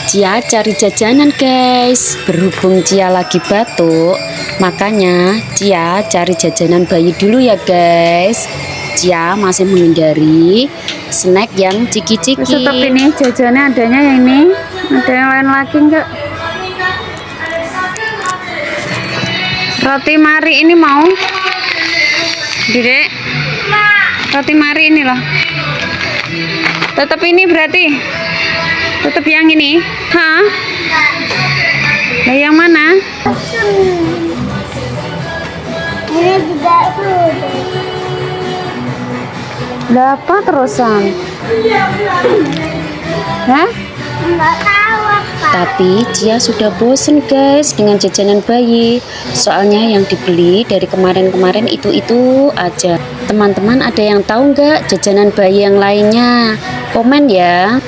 Cia cari jajanan guys. Berhubung Cia lagi batuk, makanya Cia cari jajanan bayi dulu ya guys. Cia masih menghindari snack yang ciki-ciki. Stop ini jajannya adanya yang ini. Ada yang lain lagi enggak? Roti mari ini mau? Dedek. Roti mari ini loh. Tetap ini berarti. Tetap yang ini. Hah? Nah, yang mana? Ini tidak sudah. Lah apa terusan? Hah? Enggak tahu apa. Tapi Cia sudah bosen guys dengan jajanan bayi. Soalnya yang dibeli dari kemarin-kemarin itu aja. Teman-teman ada yang tahu nggak jajanan bayi yang lainnya? Komen ya.